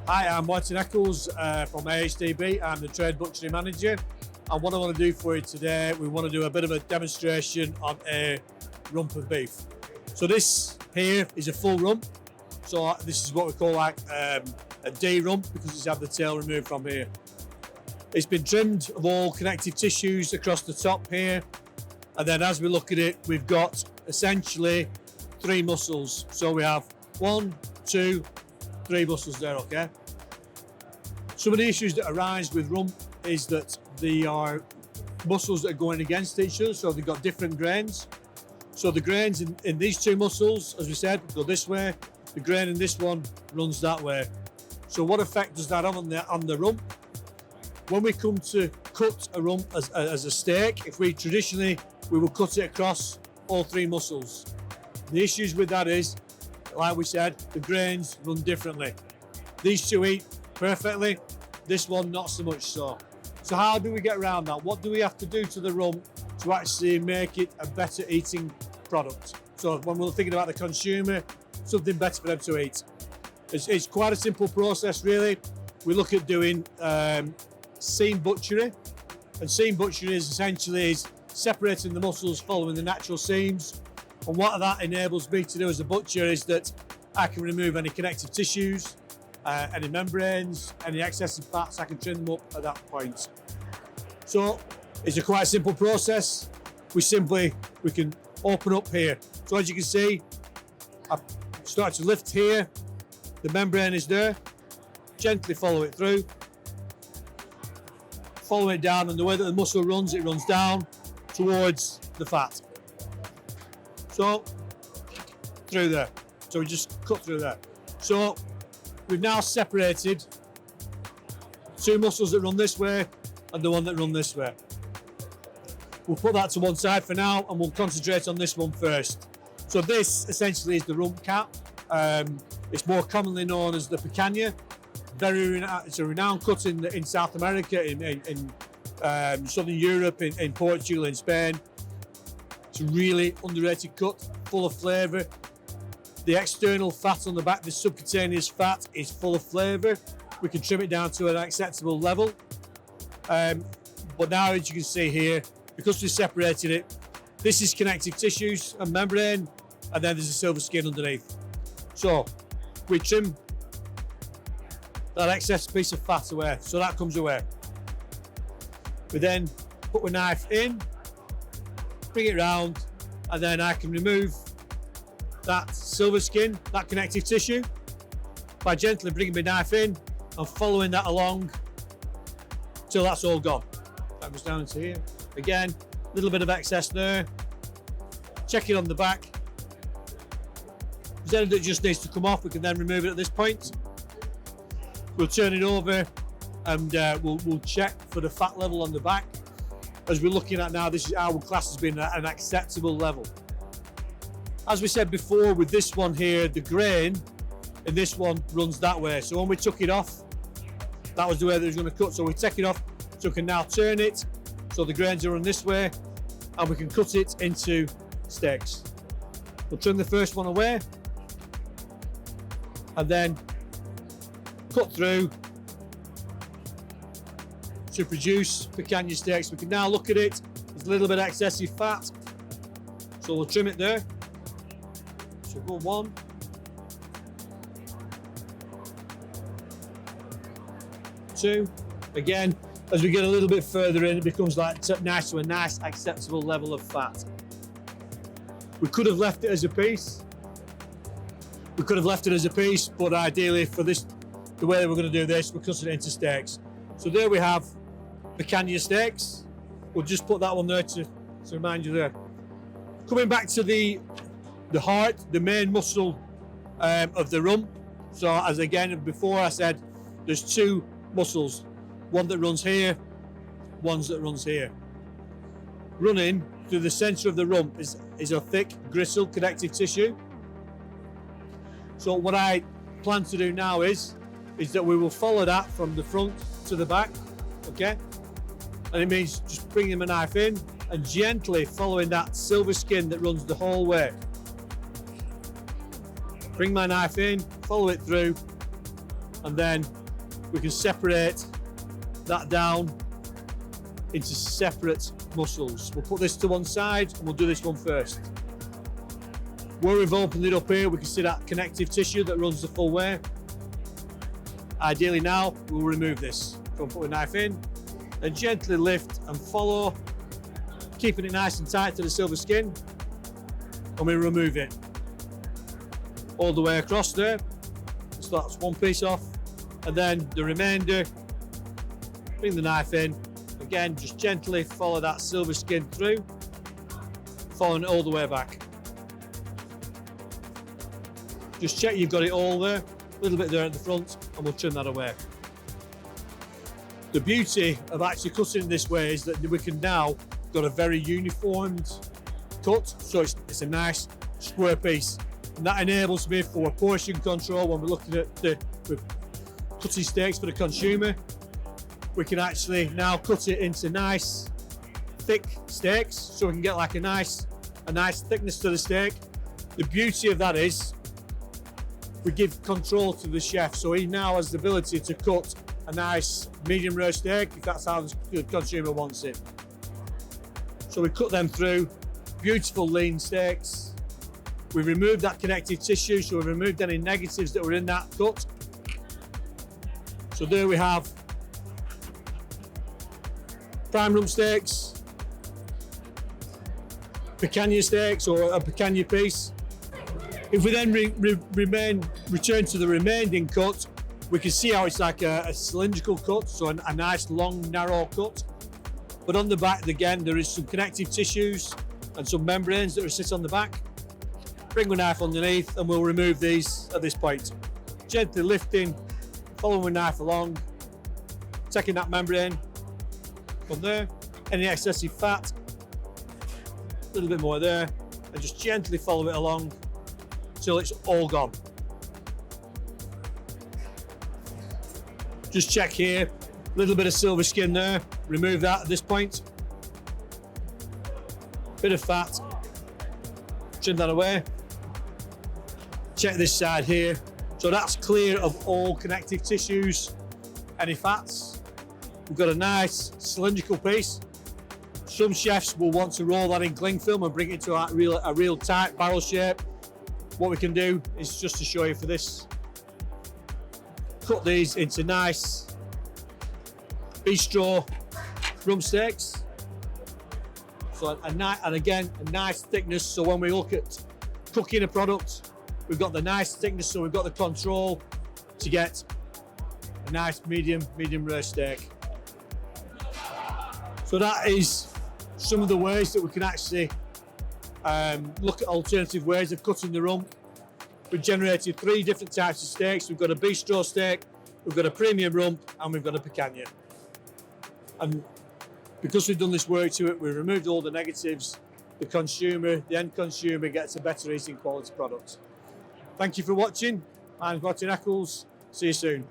Hi, I'm Martin Eccles from AHDB. I'm the trade butchery manager. And what I want to do for you today, we want to do a bit of a demonstration on a rump of beef. So this here is a full rump. So this is what we call like a D rump because it's had the tail removed from here. It's been trimmed of all connective tissues across the top here. And then as we look at it, we've got essentially 3 muscles. So we have 1, 2, 3 muscles there, okay? Some of the issues that arise with rump is that they are muscles that are going against each other, so they've got different grains. So the grains in these 2 muscles, as we said, go this way. The grain in this one runs that way. So what effect does that have on the rump? When we come to cut a rump as a steak, if we traditionally, we will cut it across all 3 muscles. The issues with that is, like we said, the grains run differently. These 2 eat perfectly, this one not so much so. So how do we get around that? What do we have to do to the rump to actually make it a better eating product? So when we're thinking about the consumer, something better for them to eat. It's quite a simple process really. We look at doing seam butchery, and seam butchery is essentially separating the muscles following the natural seams. And what that enables me to do as a butcher is that I can remove any connective tissues, any membranes, any excessive fats. I can trim them up at that point. So it's a quite simple process. We can open up here. So as you can see, I start to lift here. The membrane is there. Gently follow it through. Follow it down, and the way that the muscle runs, it runs down towards the fat. So through there. So we just cut through there. So we've now separated 2 muscles that run this way and the one that run this way. We'll put that to one side for now, and we'll concentrate on this one first. So this essentially is the rump cap. It's more commonly known as the picanha. It's a renowned cut in South America, in Southern Europe, in Portugal, in Spain. It's a really underrated cut, full of flavour. The external fat on the back, the subcutaneous fat, is full of flavour. We can trim it down to an acceptable level. But now, as you can see here, because we separated it, this is connective tissues and membrane, and then there's a silver skin underneath. So we trim that excess piece of fat away, so that comes away. We then put the knife in, bring it round, and then I can remove that silver skin, that connective tissue, by gently bringing my knife in and following that along till that's all gone. That goes down into here. Again, a little bit of excess there. Check it on the back. If there's anything that just needs to come off, we can then remove it at this point. We'll turn it over, and we'll check for the fat level on the back. As we're looking at now, this is our class has been at an acceptable level. As we said before, with this one here, the grain in this one runs that way. So when we took it off, that was the way that it was going to cut. So we take it off, so we can now turn it, so the grains are run this way, and we can cut it into steaks. We'll trim the first one away, and then cut through to produce picanha steaks. We can now look at it. There's a little bit of excessive fat, so we'll trim it there. So go 1, 2. Again, as we get a little bit further in, it becomes nice to a nice acceptable level of fat. We could have left it as a piece. But ideally for this, the way that we're going to do this, we're cutting it into steaks. So there we have picanha steaks. We'll just put that one there to remind you there. Coming back to the heart, the main muscle of the rump. So as again before I said, there's 2 muscles, one that runs here, one that runs here. Running through the centre of the rump is a thick gristle connective tissue. So what I plan to do now is that we will follow that from the front to the back, okay? And it means just bringing my knife in and gently following that silver skin that runs the whole way. Bring my knife in, follow it through, and then we can separate that down into separate muscles. We'll put this to one side and we'll do this one first. Where we've opened it up here, we can see that connective tissue that runs the full way. Ideally now, we'll remove this. So we'll put a knife in and gently lift and follow, keeping it nice and tight to the silver skin, and we remove it all the way across there. So that's one piece off, and then the remainder, bring the knife in, again just gently follow that silver skin through, following it all the way back. Just check you've got it all there, a little bit there at the front, and we'll trim that away. The beauty of actually cutting it this way is that we can now got a very uniformed cut, so it's a nice square piece, and that enables me for portion control when we're looking at we're cutting steaks for the consumer. We can actually now cut it into nice thick steaks, so we can get like a nice thickness to the steak. The beauty of that is we give control to the chef, so he now has the ability to cut a nice medium rare steak if that's how the consumer wants it. So we cut them through, beautiful lean steaks. We've removed that connective tissue, so we've removed any negatives that were in that cut. So there we have prime rump steaks, picanha steaks, or a picanha piece. If we then return to the remaining cut, we can see how it's like a cylindrical cut, so a nice long narrow cut. But on the back again, there is some connective tissues and some membranes that are sit on the back. Bring the knife underneath and we'll remove these at this point. Gently lifting, following the knife along, taking that membrane from there, any excessive fat, a little bit more there, and just gently follow it along till it's all gone. Just check here, a little bit of silver skin there, remove that at this point. Bit of fat, trim that away. Check this side here. So that's clear of all connective tissues, any fats. We've got a nice cylindrical piece. Some chefs will want to roll that in cling film and bring it to a real tight barrel shape. What we can do is just to show you for this, cut these into nice bistro rump steaks. So and again, a nice thickness, so when we look at cooking a product, we've got the nice thickness, so we've got the control to get a nice medium rare steak. So that is some of the ways that we can actually look at alternative ways of cutting the rump. We've generated 3 different types of steaks. We've got a bistro steak, we've got a premium rump, and we've got a picanha. And because we've done this work to it, we've removed all the negatives. The end consumer gets a better eating quality product. Thank you for watching. I'm Martin Eccles. See you soon.